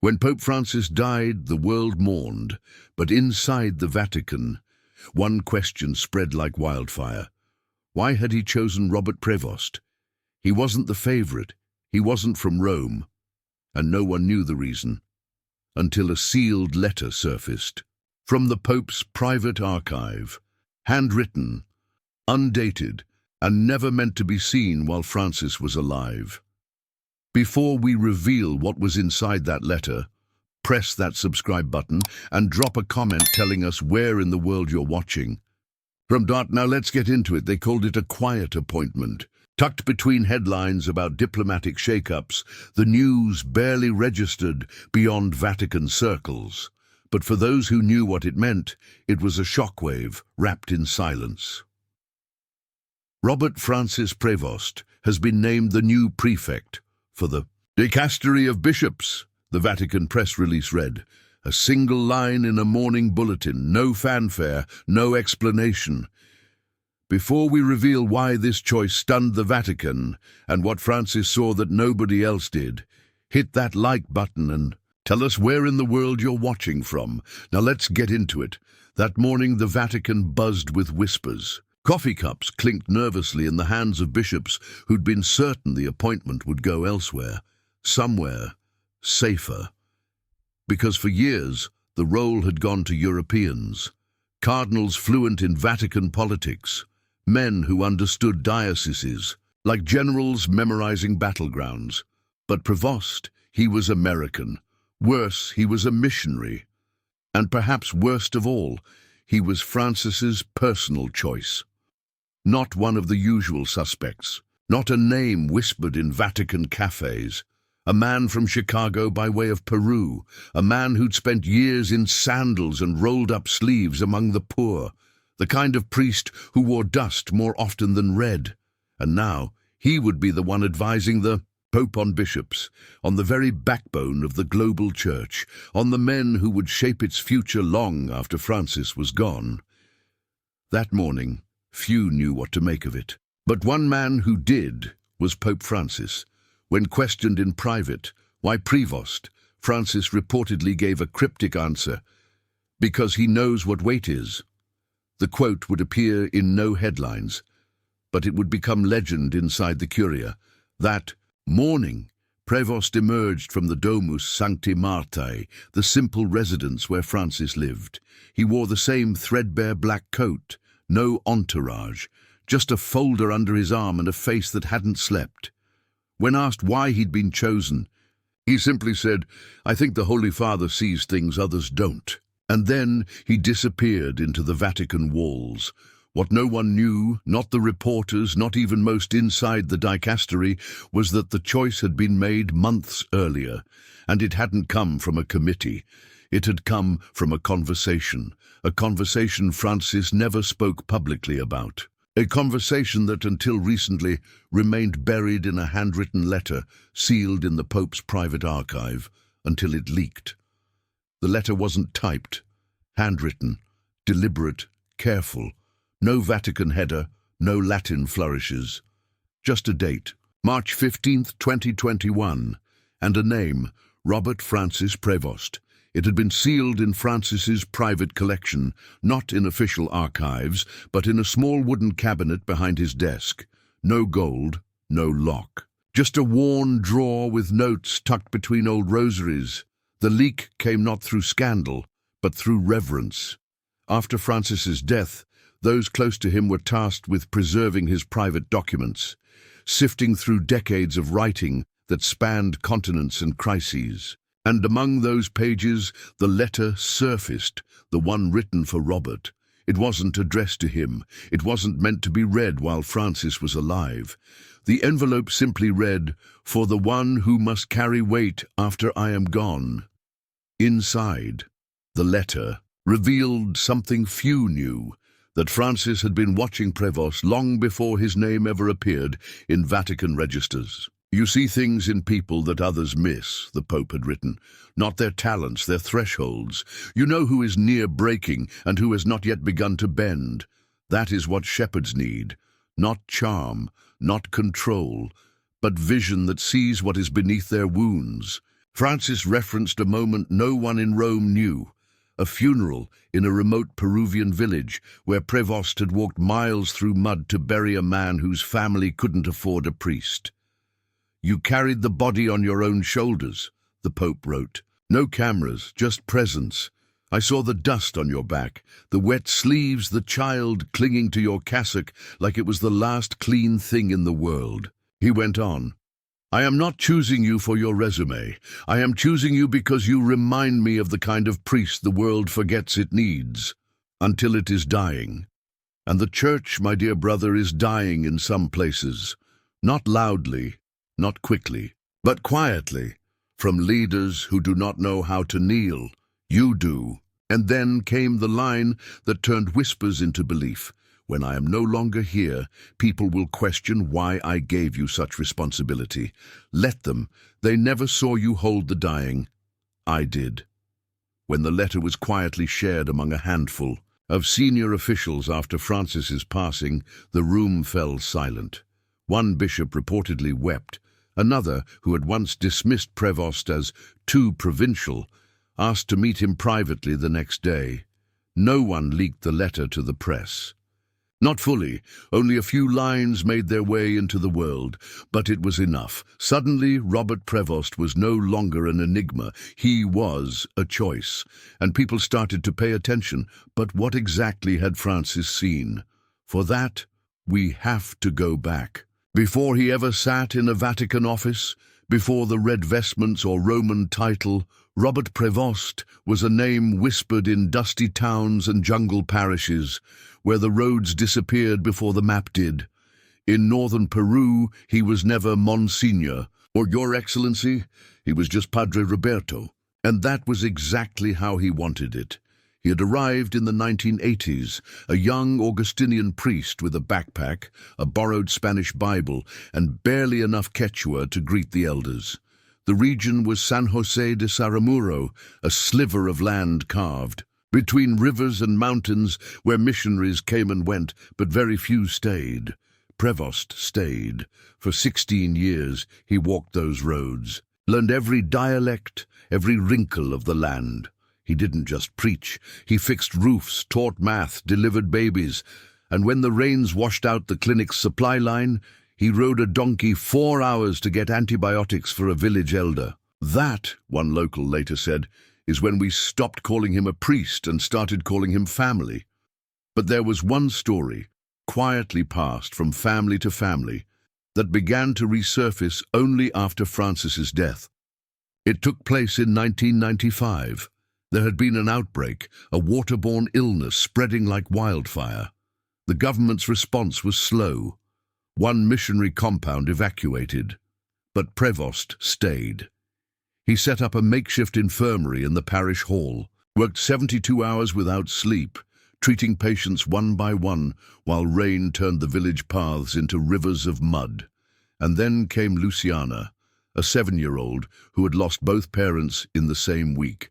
When Pope Francis died, the world mourned, but inside the Vatican, one question spread like wildfire. Why had he chosen Robert Prevost? He wasn't the favorite, he wasn't from Rome, and no one knew the reason, until a sealed letter surfaced from the Pope's private archive, handwritten, undated, and never meant to be seen while Francis was alive. Before we reveal what was inside that letter, press that subscribe button and drop a comment telling us where in the world you're watching. Now let's get into it. They called it a quiet appointment. Tucked between headlines about diplomatic shake-ups, the news barely registered beyond Vatican circles. But for those who knew what it meant, it was a shockwave wrapped in silence. Robert Francis Prevost has been named the new prefect for the Dicastery of Bishops, the Vatican press release read. A single line in a morning bulletin, no fanfare, no explanation. Before we reveal why this choice stunned the Vatican and what Francis saw that nobody else did, hit that like button and tell us where in the world you're watching from. Now let's get into it. That morning the Vatican buzzed with whispers. Coffee cups clinked nervously in the hands of bishops who'd been certain the appointment would go elsewhere, somewhere safer. Because for years the role had gone to Europeans, cardinals fluent in Vatican politics, men who understood dioceses, like generals memorizing battlegrounds. But Prevost, he was American. Worse, he was a missionary. And perhaps worst of all, he was Francis's personal choice. Not one of the usual suspects, not a name whispered in Vatican cafes. A man from Chicago by way of Peru, a man who'd spent years in sandals and rolled-up sleeves among the poor, the kind of priest who wore dust more often than red. And now he would be the one advising the Pope on bishops, on the very backbone of the global church, on the men who would shape its future long after Francis was gone. That morning, few knew what to make of it. But one man who did was Pope Francis. When questioned in private why Prevost, Francis reportedly gave a cryptic answer, because he knows what weight is. The quote would appear in no headlines, but it would become legend inside the Curia. That morning, Prevost emerged from the Domus Sancti Martae, the simple residence where Francis lived. He wore the same threadbare black coat, no entourage, just a folder under his arm and a face that hadn't slept. When asked why he'd been chosen, he simply said, "I think the Holy Father sees things others don't." And then he disappeared into the Vatican walls. What no one knew, not the reporters, not even most inside the dicastery, was that the choice had been made months earlier, and it hadn't come from a committee. It had come from a conversation Francis never spoke publicly about. A conversation that until recently remained buried in a handwritten letter sealed in the Pope's private archive until it leaked. The letter wasn't typed, handwritten, deliberate, careful. No Vatican header, no Latin flourishes. Just a date, March 15th, 2021, and a name, Robert Francis Prevost. It had been sealed in Francis's private collection, not in official archives, but in a small wooden cabinet behind his desk. No gold, no lock. Just a worn drawer with notes tucked between old rosaries. The leak came not through scandal, but through reverence. After Francis's death, those close to him were tasked with preserving his private documents, sifting through decades of writing that spanned continents and crises. And among those pages, the letter surfaced, the one written for Robert. It wasn't addressed to him. It wasn't meant to be read while Francis was alive. The envelope simply read, "For the one who must carry weight after I am gone." Inside, the letter revealed something few knew, that Francis had been watching Prevost long before his name ever appeared in Vatican registers. "You see things in people that others miss," the Pope had written, "not their talents, their thresholds. You know who is near breaking and who has not yet begun to bend. That is what shepherds need, not charm, not control, but vision that sees what is beneath their wounds. Francis referenced a moment no one in Rome knew, a funeral in a remote Peruvian village where Prevost had walked miles through mud to bury a man whose family couldn't afford a priest. "You carried the body on your own shoulders," the Pope wrote. "No cameras, just presence. I saw the dust on your back, the wet sleeves, the child clinging to your cassock like it was the last clean thing in the world." He went on, "I am not choosing you for your resume. I am choosing you because you remind me of the kind of priest the world forgets it needs, until it is dying. And the Church, my dear brother, is dying in some places. Not loudly, not quickly, but quietly, from leaders who do not know how to kneel. You do." And then came the line that turned whispers into belief. "When I am no longer here, people will question why I gave you such responsibility. Let them. They never saw you hold the dying. I did." When the letter was quietly shared among a handful of senior officials after Francis's passing, the room fell silent. One bishop reportedly wept. Another, who had once dismissed Prevost as too provincial, asked to meet him privately the next day. No one leaked the letter to the press. Not fully, only a few lines made their way into the world, but it was enough. Suddenly, Robert Prevost was no longer an enigma. He was a choice, and people started to pay attention. But what exactly had Francis seen? For that, we have to go back. Before he ever sat in a Vatican office, before the red vestments or Roman title, Robert Prevost was a name whispered in dusty towns and jungle parishes, where the roads disappeared before the map did. In northern Peru, he was never Monsignor or Your Excellency. He was just Padre Roberto. And that was exactly how he wanted it. He had arrived in the 1980s, a young Augustinian priest with a backpack, a borrowed Spanish Bible, and barely enough Quechua to greet the elders. The region was San Jose de Saramuro, a sliver of land carved between rivers and mountains where missionaries came and went, but very few stayed. Prevost stayed. For 16 years he walked those roads, learned every dialect, every wrinkle of the land. He didn't just preach. He fixed roofs, taught math, delivered babies, and when the rains washed out the clinic's supply line, he rode a donkey 4 hours to get antibiotics for a village elder. That, one local later said, is when we stopped calling him a priest and started calling him family. But there was one story, quietly passed from family to family, that began to resurface only after Francis's death. It took place in 1995. There had been an outbreak, a waterborne illness spreading like wildfire. The government's response was slow. One missionary compound evacuated, but Prevost stayed. He set up a makeshift infirmary in the parish hall, worked 72 hours without sleep, treating patients one by one while rain turned the village paths into rivers of mud. And then came Luciana, a 7-year-old who had lost both parents in the same week.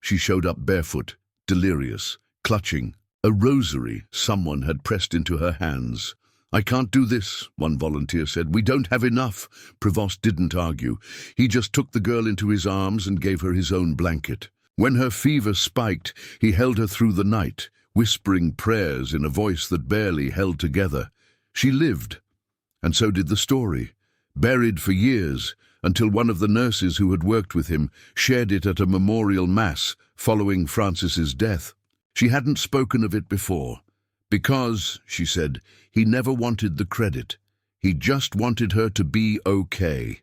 She showed up barefoot, delirious, clutching a rosary someone had pressed into her hands. "I can't do this," one volunteer said. "We don't have enough." Prevost didn't argue. He just took the girl into his arms and gave her his own blanket. When her fever spiked, he held her through the night, whispering prayers in a voice that barely held together. She lived, and so did the story. Buried for years, until one of the nurses who had worked with him shared it at a memorial mass following Francis's death. She hadn't spoken of it before. Because, she said, he never wanted the credit. He just wanted her to be okay.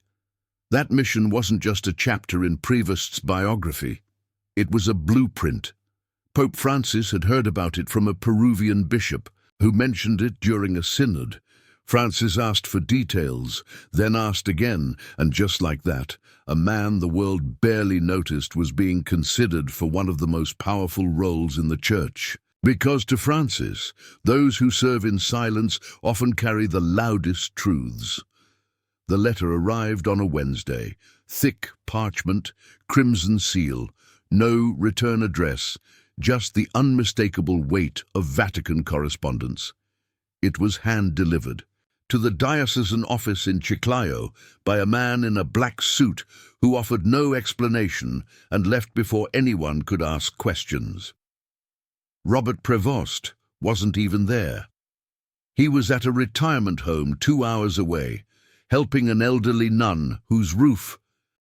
That mission wasn't just a chapter in Prevost's biography. It was a blueprint. Pope Francis had heard about it from a Peruvian bishop who mentioned it during a synod. Francis asked for details, then asked again, and just like that, a man the world barely noticed was being considered for one of the most powerful roles in the Church. Because to Francis, those who serve in silence often carry the loudest truths. The letter arrived on a Wednesday, thick parchment, crimson seal, no return address, just the unmistakable weight of Vatican correspondence. It was hand-delivered, to the diocesan office in Chiclayo by a man in a black suit who offered no explanation and left before anyone could ask questions. Robert Prevost wasn't even there. He was at a retirement home 2 hours away, helping an elderly nun whose roof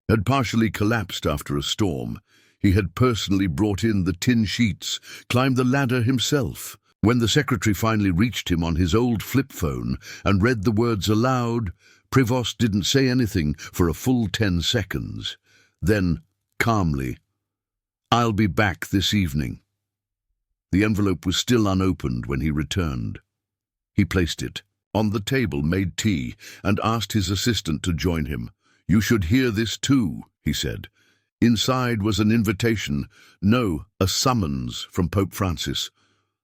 had partially collapsed after a storm. He had personally brought in the tin sheets, climbed the ladder himself. When the secretary finally reached him on his old flip phone and read the words aloud, Prevost didn't say anything for a full 10 seconds. Then, calmly, "I'll be back this evening." The envelope was still unopened when he returned. He placed it on the table, made tea, and asked his assistant to join him. "You should hear this too," he said. Inside was an invitation, no, a summons from Pope Francis.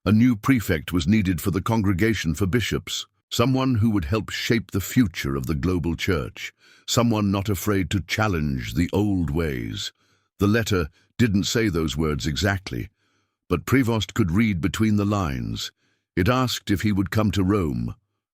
A new prefect was needed for the Congregation for Bishops, someone who would help shape the future of the global church, someone not afraid to challenge the old ways. The letter didn't say those words exactly, but Prevost could read between the lines. It asked if he would come to Rome,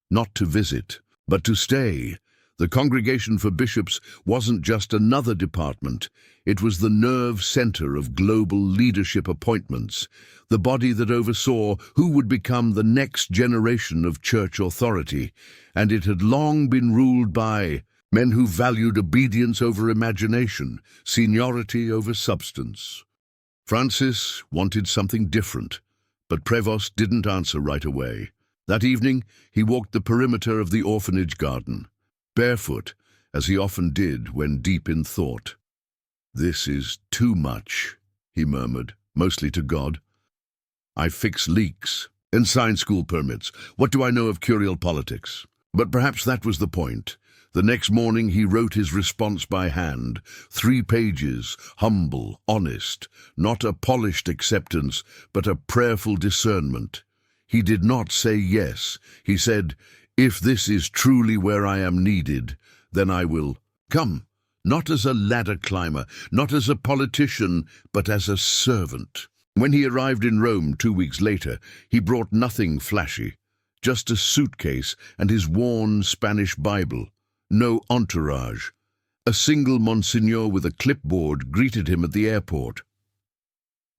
not to visit, but to stay. The Congregation for Bishops wasn't just another department. It was the nerve center of global leadership appointments, the body that oversaw who would become the next generation of church authority, and it had long been ruled by men who valued obedience over imagination, seniority over substance. Francis wanted something different, but Prevost didn't answer right away. That evening, he walked the perimeter of the orphanage garden, barefoot, as he often did when deep in thought. "This is too much," he murmured, mostly to God. "I fix leaks and sign school permits. What do I know of curial politics?" But perhaps that was the point. The next morning he wrote his response by hand, 3 pages, humble, honest, not a polished acceptance, but a prayerful discernment. He did not say yes. He said, "If this is truly where I am needed, then I will come, not as a ladder climber, not as a politician, but as a servant." When he arrived in Rome 2 weeks later, he brought nothing flashy, just a suitcase and his worn Spanish Bible. No entourage. A single Monsignor with a clipboard greeted him at the airport.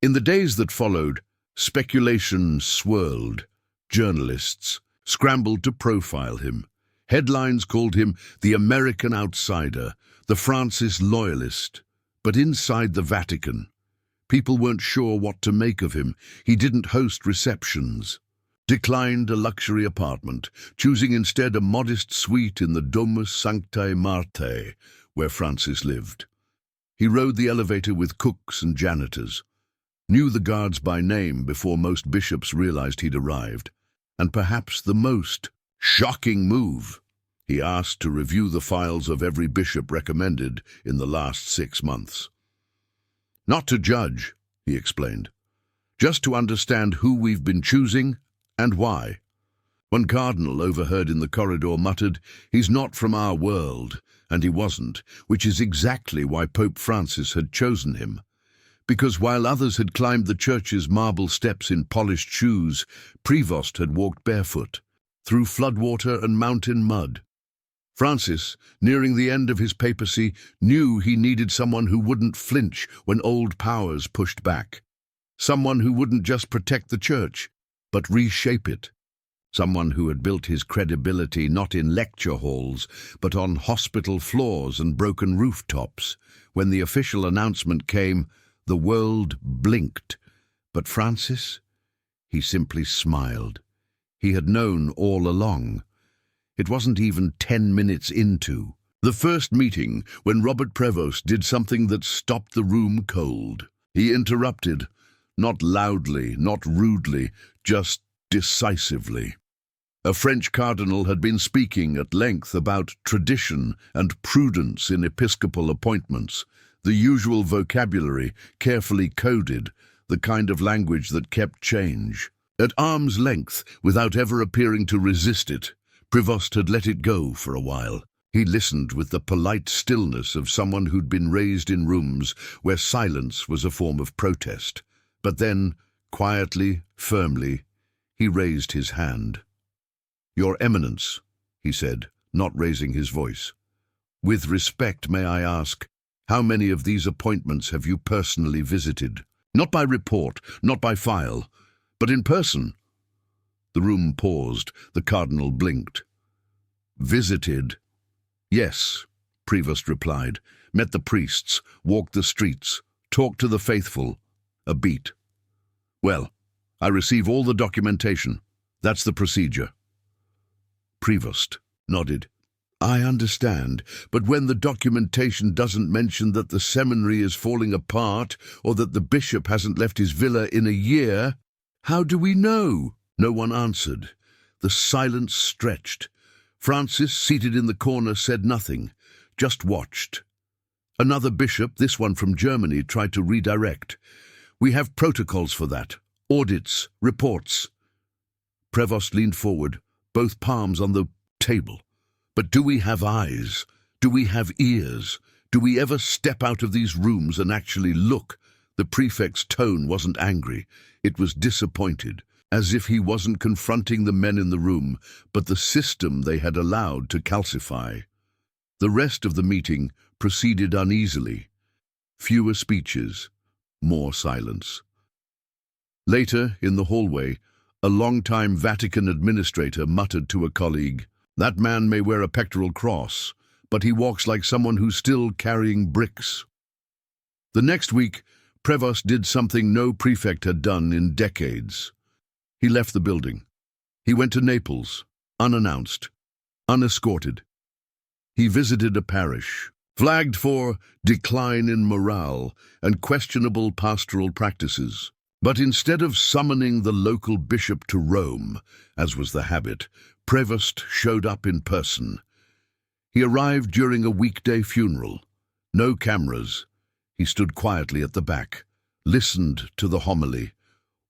In the days that followed, speculation swirled. Journalists scrambled to profile him. Headlines called him the American outsider, the Francis loyalist. But inside the Vatican, people weren't sure what to make of him. He didn't host receptions, declined a luxury apartment, choosing instead a modest suite in the Domus Sanctae Martae, where Francis lived. He rode the elevator with cooks and janitors, knew the guards by name before most bishops realized he'd arrived, and perhaps the most shocking move, he asked to review the files of every bishop recommended in the last 6 months. "Not to judge," he explained, "just to understand who we've been choosing and why." One cardinal overheard in the corridor muttered, "He's not from our world," and he wasn't, which is exactly why Pope Francis had chosen him. Because while others had climbed the church's marble steps in polished shoes, Prevost had walked barefoot, through floodwater and mountain mud. Francis, nearing the end of his papacy, knew he needed someone who wouldn't flinch when old powers pushed back. Someone who wouldn't just protect the church, but reshape it. Someone who had built his credibility not in lecture halls, but on hospital floors and broken rooftops. When the official announcement came, the world blinked. But Francis? He simply smiled. He had known all along. It wasn't even 10 minutes into the first meeting when Robert Prevost did something that stopped the room cold. He interrupted, not loudly, not rudely, just decisively. A French cardinal had been speaking at length about tradition and prudence in episcopal appointments, the usual vocabulary carefully coded, the kind of language that kept change. At arm's length, without ever appearing to resist it, Prevost had let it go for a while. He listened with the polite stillness of someone who'd been raised in rooms where silence was a form of protest. But then, quietly, firmly, he raised his hand. "Your Eminence," he said, not raising his voice. With respect, may I ask, how many of these appointments have you personally visited? Not by report, not by file, but in person. The room paused. The Cardinal blinked. Visited? Yes, Prevost replied. Met the priests, walked the streets, talked to the faithful. A beat. Well, I receive all the documentation. That's the procedure. Prevost nodded. I understand, but when the documentation doesn't mention that the seminary is falling apart or that the bishop hasn't left his villa in a year, how do we know? No one answered. The silence stretched. Francis, seated in the corner, said nothing, just watched. Another bishop, this one from Germany, tried to redirect. We have protocols for that. Audits, reports. Prevost leaned forward, both palms on the table. But do we have eyes? Do we have ears? Do we ever step out of these rooms and actually look? The prefect's tone wasn't angry. It was disappointed, as if he wasn't confronting the men in the room, but the system they had allowed to calcify. The rest of the meeting proceeded uneasily. Fewer speeches, more silence. Later, in the hallway, a long-time Vatican administrator muttered to a colleague, "That man may wear a pectoral cross, but he walks like someone who's still carrying bricks." The next week, Prevost did something no prefect had done in decades. He left the building. He went to Naples, unannounced, unescorted. He visited a parish, flagged for decline in morale and questionable pastoral practices. But instead of summoning the local bishop to Rome, as was the habit, Prevost showed up in person. He arrived during a weekday funeral. No cameras. He stood quietly at the back, listened to the homily,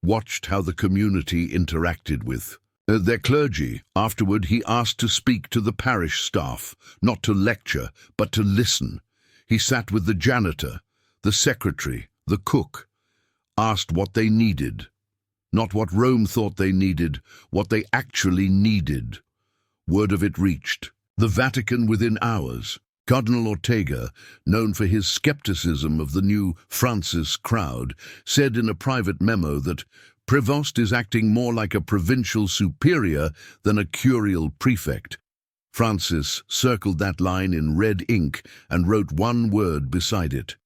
watched how the community interacted with their clergy. Afterward, he asked to speak to the parish staff, not to lecture, but to listen. He sat with the janitor, the secretary, the cook, asked what they needed. Not what Rome thought they needed, what they actually needed. Word of it reached the Vatican within hours. Cardinal Ortega, known for his skepticism of the new Francis crowd, said in a private memo that Prevost is acting more like a provincial superior than a curial prefect. Francis circled that line in red ink and wrote one word beside it.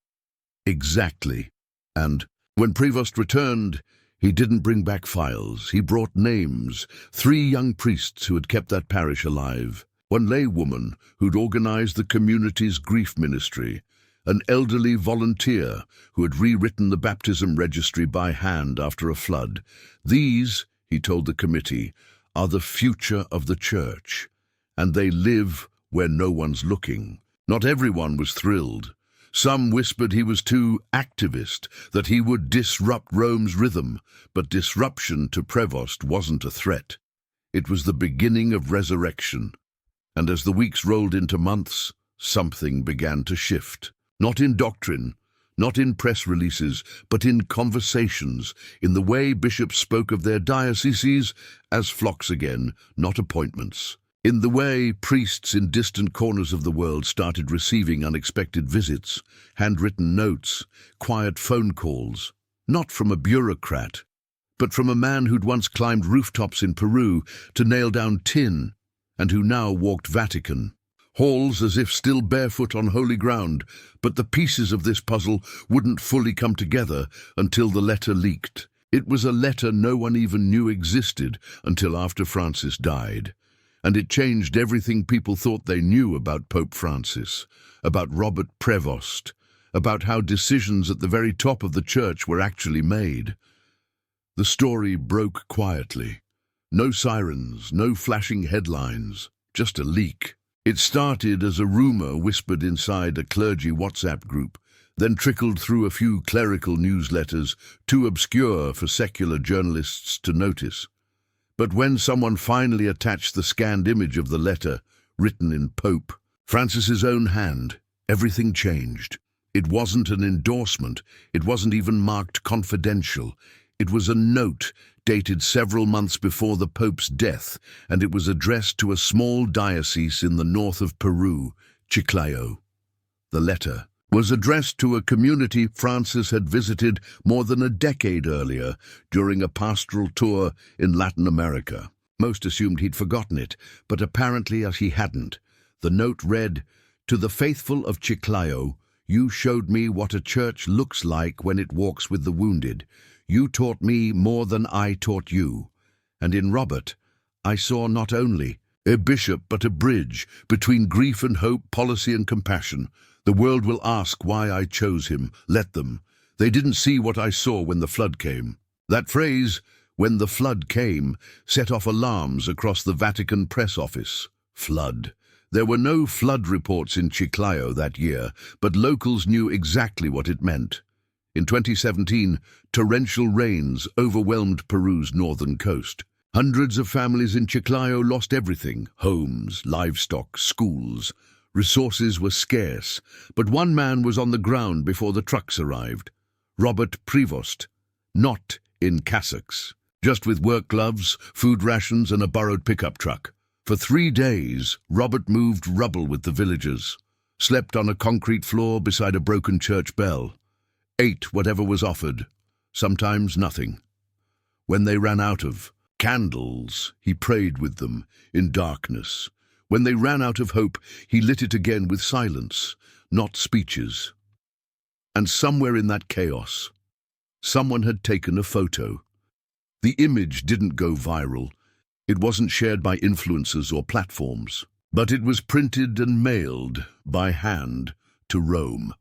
Exactly. And when Prevost returned, he didn't bring back files. He brought names, 3 young priests who had kept that parish alive, one laywoman who'd organized the community's grief ministry, an elderly volunteer who had rewritten the baptism registry by hand after a flood. These, he told the committee, are the future of the church, and they live where no one's looking. Not everyone was thrilled. Some whispered he was too activist, that he would disrupt Rome's rhythm, but disruption to Prevost wasn't a threat. It was the beginning of resurrection. And as the weeks rolled into months, something began to shift. Not in doctrine, not in press releases, but in conversations, in the way bishops spoke of their dioceses as flocks again, not appointments. In the way priests in distant corners of the world started receiving unexpected visits, handwritten notes, quiet phone calls, not from a bureaucrat, but from a man who'd once climbed rooftops in Peru to nail down tin, and who now walked Vatican. Halls as if still barefoot on holy ground, but the pieces of this puzzle wouldn't fully come together until the letter leaked. It was a letter no one even knew existed until after Francis died. And it changed everything people thought they knew about Pope Francis, about Robert Prevost, about how decisions at the very top of the church were actually made. The story broke quietly. No sirens, no flashing headlines, just a leak. It started as a rumor whispered inside a clergy WhatsApp group, then trickled through a few clerical newsletters, too obscure for secular journalists to notice. But when someone finally attached the scanned image of the letter, written in Pope Francis's own hand, everything changed. It wasn't an endorsement. It wasn't even marked confidential. It was a note dated several months before the Pope's death, and it was addressed to a small diocese in the north of Peru, Chiclayo. The letter was addressed to a community Francis had visited more than a decade earlier during a pastoral tour in Latin America. Most assumed he'd forgotten it, but apparently he hadn't. The note read, "To the faithful of Chiclayo, you showed me what a church looks like when it walks with the wounded. You taught me more than I taught you. And in Robert, I saw not only a bishop but a bridge between grief and hope, policy and compassion. The world will ask why I chose him. Let them. They didn't see what I saw when the flood came." That phrase, "when the flood came," set off alarms across the Vatican press office. Flood. There were no flood reports in Chiclayo that year, but locals knew exactly what it meant. In 2017, torrential rains overwhelmed Peru's northern coast. Hundreds of families in Chiclayo lost everything: homes, livestock, schools. Resources were scarce, but one man was on the ground before the trucks arrived. Robert Prevost, not in cassocks, just with work gloves, food rations and a borrowed pickup truck. For 3 days, Robert moved rubble with the villagers, slept on a concrete floor beside a broken church bell, ate whatever was offered, sometimes nothing. When they ran out of candles, he prayed with them in darkness. When they ran out of hope, he lit it again with silence, not speeches. And somewhere in that chaos, someone had taken a photo. The image didn't go viral. It wasn't shared by influencers or platforms, but it was printed and mailed by hand to Rome.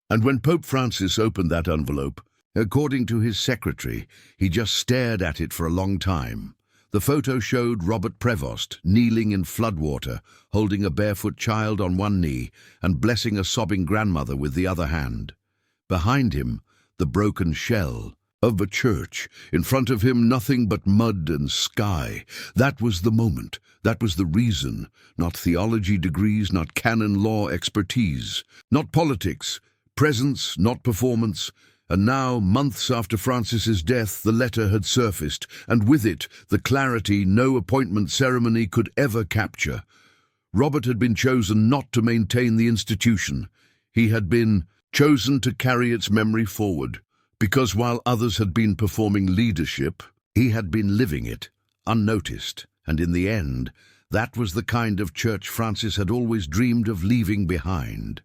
And when Pope Francis opened that envelope, according to his secretary, he just stared at it for a long time. The photo showed Robert Prevost kneeling in floodwater, holding a barefoot child on one knee and blessing a sobbing grandmother with the other hand. Behind him, the broken shell of a church. In front of him, nothing but mud and sky. That was the moment. That was the reason. Not theology degrees, not canon law expertise, not politics, presence, not performance. And now, months after Francis's death, the letter had surfaced, and with it, the clarity no appointment ceremony could ever capture. Robert had been chosen not to maintain the institution. He had been chosen to carry its memory forward, because while others had been performing leadership, he had been living it, unnoticed. And in the end, that was the kind of church Francis had always dreamed of leaving behind.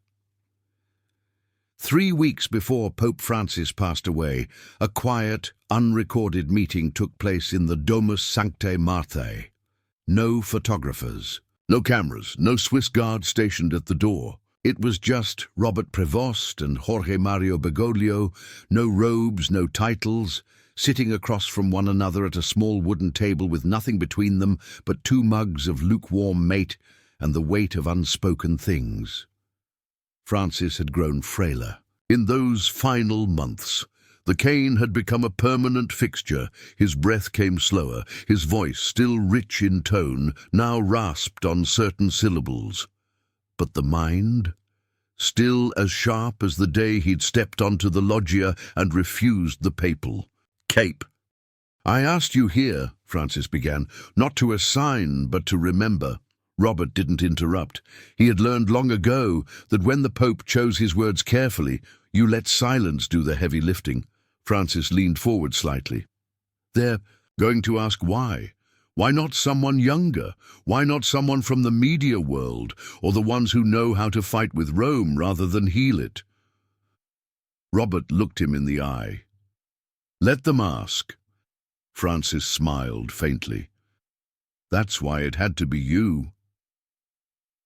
3 weeks before Pope Francis passed away, a quiet, unrecorded meeting took place in the Domus Sanctae Marthae. No photographers, no cameras, no Swiss guards stationed at the door. It was just Robert Prevost and Jorge Mario Bergoglio, no robes, no titles, sitting across from one another at a small wooden table with nothing between them but 2 mugs of lukewarm mate and the weight of unspoken things. Francis had grown frailer. In those final months, the cane had become a permanent fixture. His breath came slower, his voice, still rich in tone, now rasped on certain syllables. But the mind, still as sharp as the day he'd stepped onto the loggia and refused the papal cape. "I asked you here," Francis began, "not to assign, but to remember." Robert didn't interrupt. He had learned long ago that when the Pope chose his words carefully, you let silence do the heavy lifting. Francis leaned forward slightly. "They're going to ask why. Why not someone younger? Why not someone from the media world, or the ones who know how to fight with Rome rather than heal it?" Robert looked him in the eye. "Let them ask." Francis smiled faintly. "That's why it had to be you."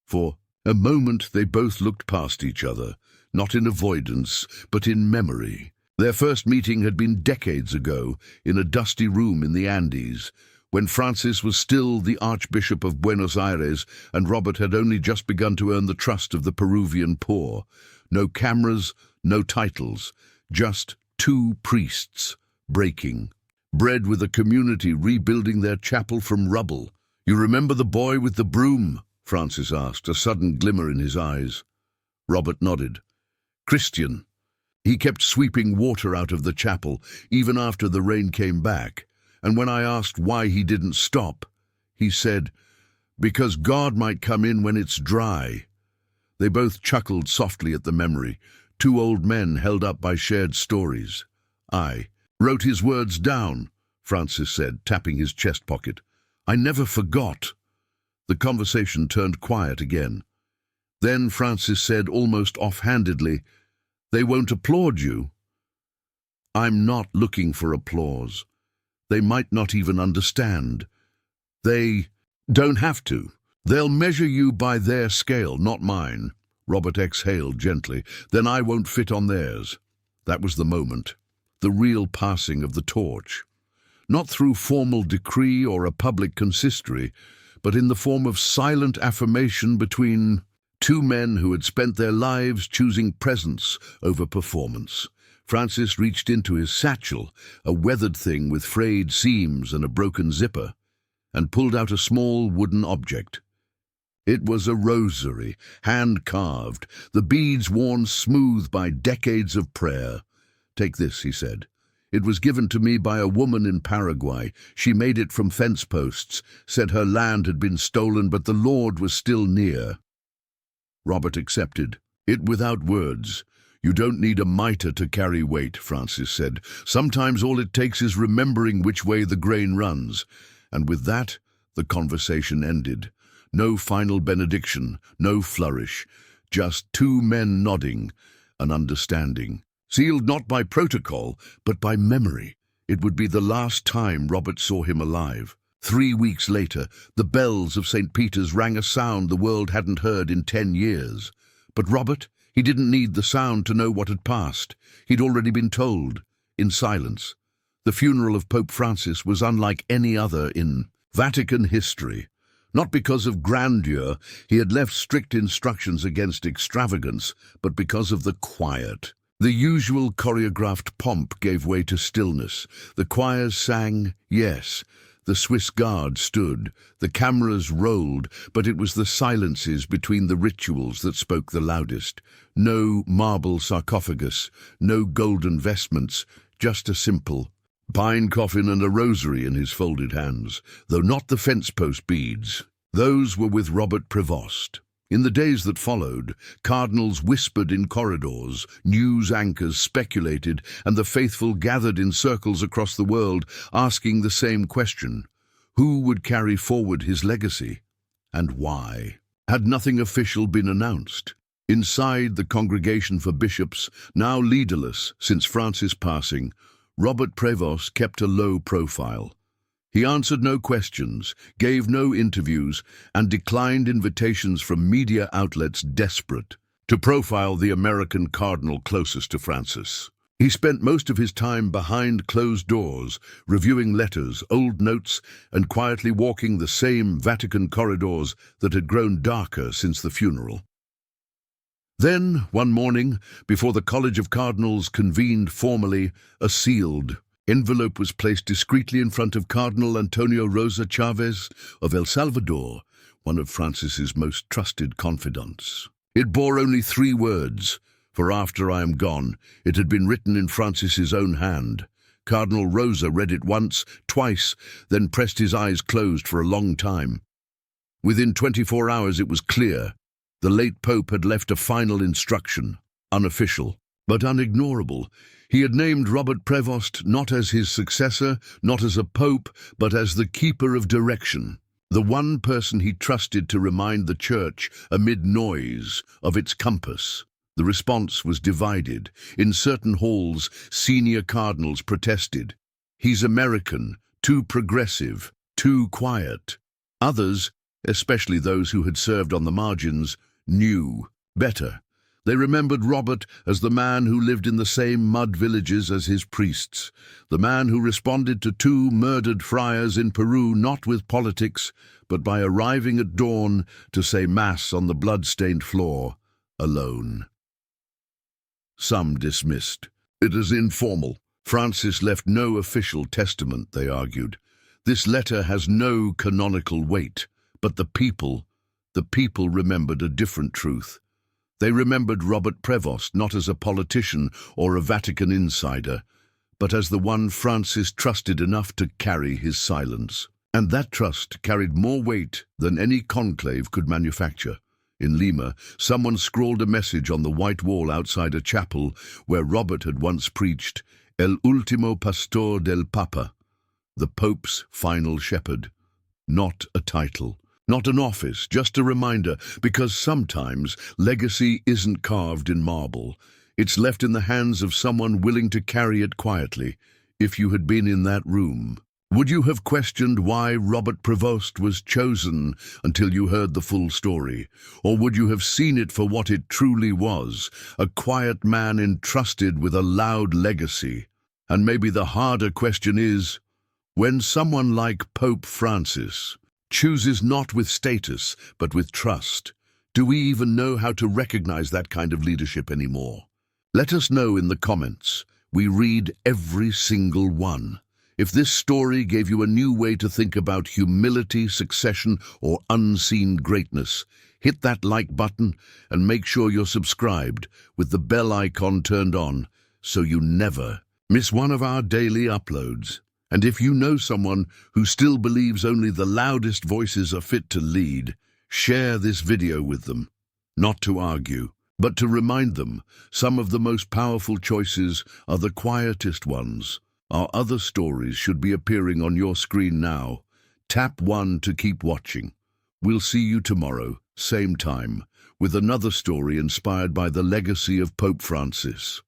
For a moment they both looked past each other, not in avoidance, but in memory. Their first meeting had been decades ago, in a dusty room in the Andes, when Francis was still the Archbishop of Buenos Aires and Robert had only just begun to earn the trust of the Peruvian poor. No cameras, no titles, just 2 priests, breaking bread with a community rebuilding their chapel from rubble. "You remember the boy with the broom?" Francis asked, a sudden glimmer in his eyes. Robert nodded. "Christian. He kept sweeping water out of the chapel, even after the rain came back, and when I asked why he didn't stop, he said, "Because God might come in when it's dry." They both chuckled softly at the memory, two old men held up by shared stories. "I wrote his words down," Francis said, tapping his chest pocket. "I never forgot." The conversation turned quiet again. Then Francis said almost offhandedly, "They won't applaud you." "I'm not looking for applause. They might not even understand. They don't have to. They'll measure you by their scale, not mine." Robert exhaled gently. "Then I won't fit on theirs." That was the moment, the real passing of the torch. Not through formal decree or a public consistory, but in the form of silent affirmation between two men who had spent their lives choosing presence over performance. Francis reached into his satchel, a weathered thing with frayed seams and a broken zipper, and pulled out a small wooden object. It was a rosary, hand-carved, the beads worn smooth by decades of prayer. "Take this," he said. "It was given to me by a woman in Paraguay. She made it from fence posts, said her land had been stolen, but the Lord was still near." Robert accepted, it without words. "You don't need a mitre to carry weight," Francis said. "Sometimes all it takes is remembering which way the grain runs." And with that, the conversation ended. No final benediction, no flourish, just two men nodding, an understanding. Sealed not by protocol, but by memory. It would be the last time Robert saw him alive. 3 weeks later, the bells of St. Peter's rang a sound the world hadn't heard in 10 years. But Robert, he didn't need the sound to know what had passed. He'd already been told, in silence. The funeral of Pope Francis was unlike any other in Vatican history. Not because of grandeur, he had left strict instructions against extravagance, but because of the quiet. The usual choreographed pomp gave way to stillness. The choirs sang, yes. The Swiss Guard stood. The cameras rolled, but it was the silences between the rituals that spoke the loudest. No marble sarcophagus, no golden vestments, just a simple pine coffin and a rosary in his folded hands, though not the fence-post beads. Those were with Robert Prevost. In the days that followed, cardinals whispered in corridors, news anchors speculated, and the faithful gathered in circles across the world, asking the same question: who would carry forward his legacy, and why? Had nothing official been announced? Inside the Congregation for Bishops, now leaderless since Francis' passing, Robert Prevost kept a low profile. He answered no questions, gave no interviews, and declined invitations from media outlets desperate to profile the American cardinal closest to Francis. He spent most of his time behind closed doors, reviewing letters, old notes, and quietly walking the same Vatican corridors that had grown darker since the funeral. Then, one morning, before the College of Cardinals convened formally, a sealed envelope was placed discreetly in front of Cardinal Antonio Rosa Chavez of El Salvador, one of Francis's most trusted confidants. It bore only 3 words, for after I am gone, it had been written in Francis's own hand. Cardinal Rosa read it once, twice, then pressed his eyes closed for a long time. Within 24 hours it was clear. The late Pope had left a final instruction, unofficial, but unignorable. He had named Robert Prevost not as his successor, not as a pope, but as the keeper of direction, the one person he trusted to remind the Church, amid noise, of its compass. The response was divided. In certain halls, senior cardinals protested. "He's American, too progressive, too quiet." Others, especially those who had served on the margins, knew better. They remembered Robert as the man who lived in the same mud villages as his priests, the man who responded to 2 murdered friars in Peru not with politics, but by arriving at dawn to say Mass on the blood-stained floor, alone. Some dismissed it as informal. Francis left no official testament, they argued. This letter has no canonical weight, but the people remembered a different truth. They remembered Robert Prevost not as a politician or a Vatican insider, but as the one Francis trusted enough to carry his silence. And that trust carried more weight than any conclave could manufacture. In Lima, someone scrawled a message on the white wall outside a chapel where Robert had once preached, El último pastor del Papa, the Pope's final shepherd. Not a title, not an office, just a reminder, because sometimes legacy isn't carved in marble. It's left in the hands of someone willing to carry it quietly. If you had been in that room, would you have questioned why Robert Prevost was chosen until you heard the full story? Or would you have seen it for what it truly was, a quiet man entrusted with a loud legacy? And maybe the harder question is, when someone like Pope Francis chooses not with status, but with trust, do we even know how to recognize that kind of leadership anymore? Let us know in the comments. We read every single one. If this story gave you a new way to think about humility, succession, or unseen greatness, hit that like button and make sure you're subscribed with the bell icon turned on so you never miss one of our daily uploads. And if you know someone who still believes only the loudest voices are fit to lead, share this video with them. Not to argue, but to remind them some of the most powerful choices are the quietest ones. Our other stories should be appearing on your screen now. Tap 1 to keep watching. We'll see you tomorrow, same time, with another story inspired by the legacy of Pope Francis.